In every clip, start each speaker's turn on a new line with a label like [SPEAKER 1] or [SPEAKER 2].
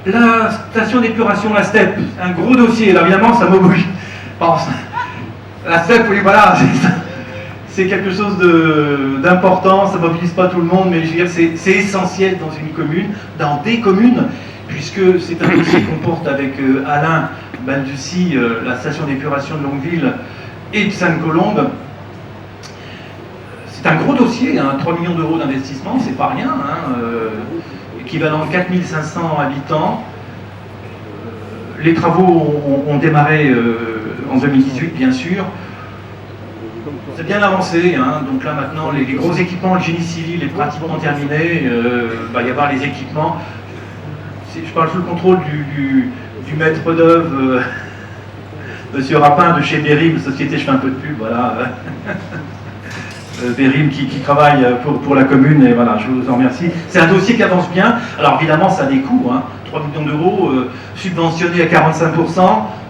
[SPEAKER 1] La station d'épuration, la STEP, un gros dossier. Alors évidemment, ça m'oblige. La STEP, oui, voilà, c'est quelque chose d'important, ça ne mobilise pas tout le monde, mais je veux dire, c'est essentiel dans une commune, dans des communes, puisque c'est un dossier qu'on porte avec Alain Baldussi, la station d'épuration de Longueville et de Sainte-Colombe. C'est un gros dossier, hein, 3 millions d'euros d'investissement, c'est pas rien, hein, équivalent de 4500 habitants. Les travaux ont démarré en 2018, bien sûr. C'est bien avancé, hein, donc là maintenant, les gros équipements, le génie civil est pratiquement terminé, il va y avoir les équipements. Je parle sous le contrôle du maître d'œuvre, Monsieur Rapin de chez Bérim, société, je fais un peu de pub, voilà. Bérim qui travaille pour la commune, et voilà, je vous en remercie. C'est un dossier qui avance bien. Alors évidemment, ça a des coûts, hein, 3 millions d'euros, subventionnés à 45%,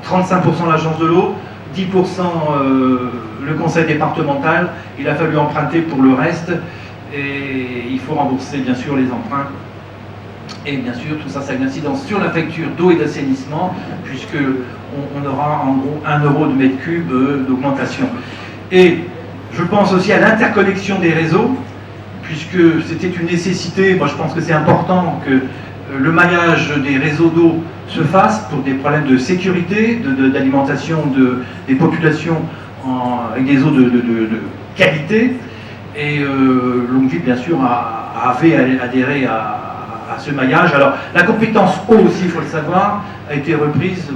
[SPEAKER 1] 35% l'agence de l'eau, 10% le conseil départemental. Il a fallu emprunter pour le reste, et il faut rembourser bien sûr les emprunts. Et bien sûr, tout ça, ça a une incidence sur la facture d'eau et d'assainissement, puisque on aura en gros 1 euro de mètre cube d'augmentation. Et je pense aussi à l'interconnexion des réseaux, puisque c'était une nécessité. Moi, je pense que c'est important que le maillage des réseaux d'eau se fasse pour des problèmes de sécurité, d'alimentation des populations avec des eaux de qualité. Et Longueville, bien sûr, avait adhéré à ce maillage. Alors, la compétence eau aussi, il faut le savoir, a été reprise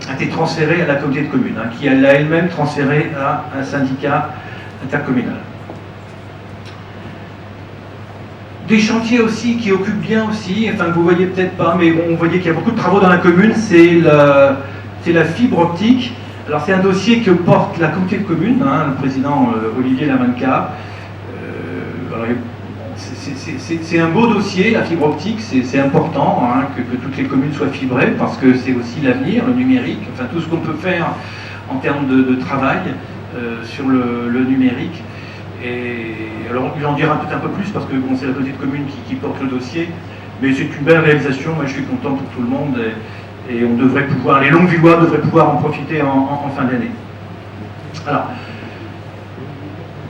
[SPEAKER 1] a été transférée à la communauté de communes, hein, qui l'a elle-même transférée à un syndicat intercommunal. Des chantiers aussi qui occupent bien aussi, enfin que vous voyez peut-être pas, mais bon, vous voyez qu'il y a beaucoup de travaux dans la commune, c'est la fibre optique. Alors c'est un dossier que porte la communauté de communes, hein, le président Olivier Lamanca. C'est un beau dossier, la fibre optique, c'est important, hein, que toutes les communes soient fibrées, parce que c'est aussi l'avenir, le numérique, enfin tout ce qu'on peut faire en termes de travail sur le numérique. Et alors j'en dirai peut-être un peu plus, parce que bon, c'est la communauté de communes qui porte le dossier, mais c'est une belle réalisation, moi je suis content pour tout le monde, et on devrait pouvoir, les Longuevillois devraient pouvoir en profiter en fin d'année. Alors,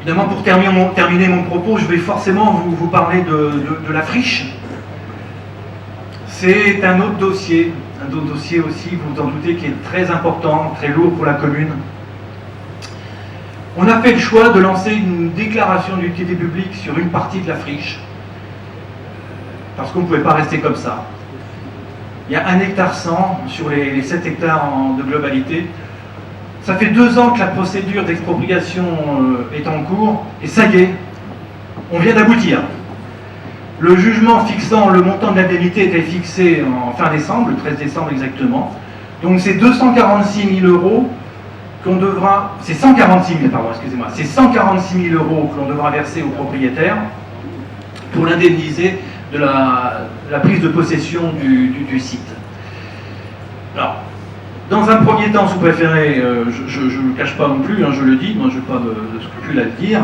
[SPEAKER 1] évidemment, pour terminer mon propos, je vais forcément vous parler de la friche. C'est un autre dossier aussi, vous vous en doutez, qui est très important, très lourd pour la commune. On a fait le choix de lancer une déclaration d'utilité publique sur une partie de la friche, parce qu'on ne pouvait pas rester comme ça. Il y a 1,1 hectare sur les 7 hectares de globalité. Ça fait 2 ans que la procédure d'expropriation est en cours, et ça y est, on vient d'aboutir. Le jugement fixant le montant de l'indemnité était fixé en fin décembre, le 13 décembre exactement. Donc c'est 246 000 euros qu'on devra... C'est 146 000, pardon, excusez-moi. C'est 146 000 euros que l'on devra verser au propriétaire pour l'indemniser de la prise de possession du site. Alors, dans un premier temps, si vous préférez, je ne le cache pas non plus, hein, je le dis, moi je n'ai pas de scrupule à le dire,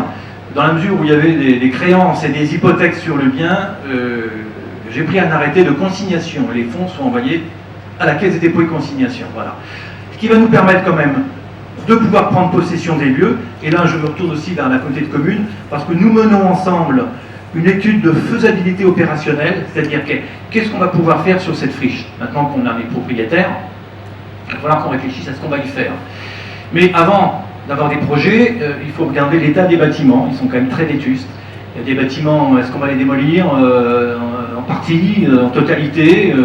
[SPEAKER 1] dans la mesure où il y avait des créances et des hypothèques sur le bien, j'ai pris un arrêté de consignation et les fonds sont envoyés à la caisse des dépôts et consignations. Voilà. Ce qui va nous permettre quand même de pouvoir prendre possession des lieux, et là je me retourne aussi vers la communauté de communes, parce que nous menons ensemble une étude de faisabilité opérationnelle, c'est-à-dire qu'est-ce qu'on va pouvoir faire sur cette friche, maintenant qu'on a les propriétaires. Il va falloir qu'on réfléchisse à ce qu'on va y faire. Mais avant d'avoir des projets, il faut regarder l'état des bâtiments. Ils sont quand même très vétustes. Il y a des bâtiments, est-ce qu'on va les démolir en partie, en totalité?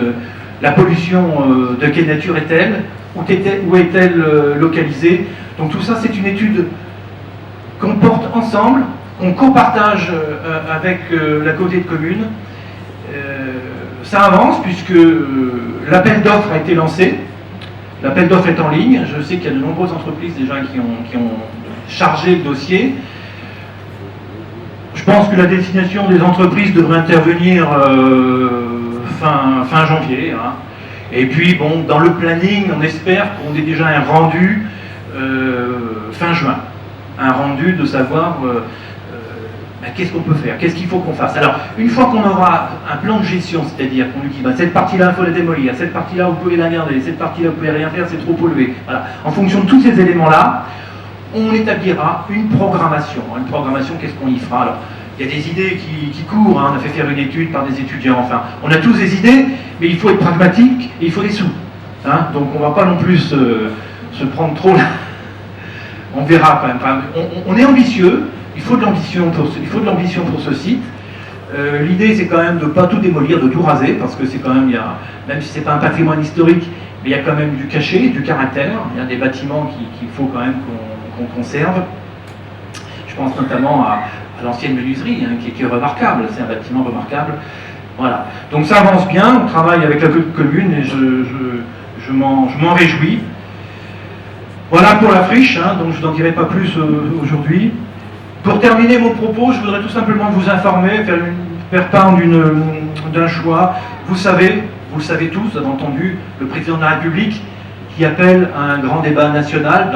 [SPEAKER 1] La pollution, de quelle nature est-elle? Où est-elle localisée? Donc tout ça, c'est une étude qu'on porte ensemble, qu'on copartage avec la communauté de communes. Ça avance puisque l'appel d'offres a été lancé. L'appel d'offres est en ligne. Je sais qu'il y a de nombreuses entreprises déjà qui ont chargé le dossier. Je pense que la destination des entreprises devrait intervenir fin janvier. Hein. Et puis, bon, dans le planning, on espère qu'on ait déjà un rendu fin juin. Un rendu de savoir ben, qu'est-ce qu'on peut faire? Qu'est-ce qu'il faut qu'on fasse? Alors, une fois qu'on aura un plan de gestion, c'est-à-dire qu'on lui dit, ben, cette partie-là, il faut la démolir, cette partie-là, vous pouvez la garder, cette partie-là, vous pouvez rien faire, c'est trop pollué. Voilà. En fonction de tous ces éléments-là, on établira une programmation. Une programmation, qu'est-ce qu'on y fera? Alors, il y a des idées qui courent, hein. On a fait faire une étude par des étudiants, enfin, on a tous des idées, mais il faut être pragmatique et il faut des sous. Hein. Donc on ne va pas non plus se prendre trop là. On verra quand même. Enfin, on est ambitieux, il faut de l'ambition pour ce site. L'idée, c'est quand même de ne pas tout démolir, de tout raser, parce que c'est quand même, même si ce n'est pas un patrimoine historique, mais il y a quand même du cachet, du caractère. Il y a des bâtiments qu'il faut quand même qu'on conserve. Je pense notamment à l'ancienne menuiserie, hein, qui est remarquable. C'est un bâtiment remarquable. Voilà. Donc ça avance bien, on travaille avec la commune et je m'en réjouis. Voilà pour la friche, hein, donc je n'en dirai pas plus aujourd'hui. Pour terminer mon propos, je voudrais tout simplement vous informer, faire part d'un choix. Vous le savez tous, vous avez entendu le président de la République qui appelle à un grand débat national,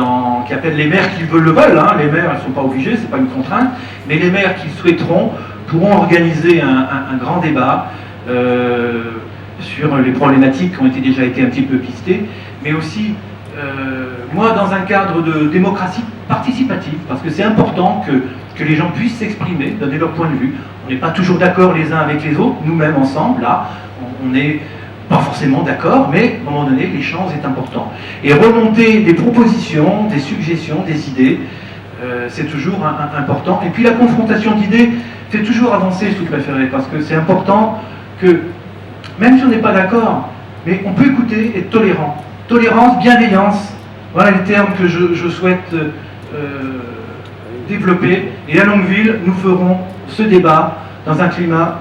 [SPEAKER 1] qui appelle les maires qui le veulent, hein. Les maires ne sont pas obligés, ce n'est pas une contrainte, mais les maires qui le souhaiteront pourront organiser un grand débat sur les problématiques qui ont déjà été un petit peu pistées, mais aussi, moi, dans un cadre de démocratie participative, parce que c'est important que les gens puissent s'exprimer, donner leur point de vue. On n'est pas toujours d'accord les uns avec les autres, nous-mêmes ensemble, là, on n'est pas forcément d'accord, mais à un moment donné, l'échange est important. Et remonter des propositions, des suggestions, des idées, c'est toujours important. Et puis la confrontation d'idées fait toujours avancer, je préférais, parce que c'est important que, même si on n'est pas d'accord, mais on peut écouter et être tolérant. Tolérance, bienveillance, voilà les termes que je souhaite développer. Et à Longueville, nous ferons ce débat dans un climat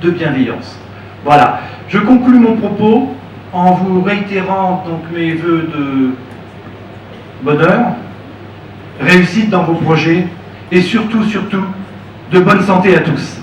[SPEAKER 1] de bienveillance. Voilà. Je conclus mon propos en vous réitérant donc mes vœux de bonheur, réussite dans vos projets et surtout, de bonne santé à tous.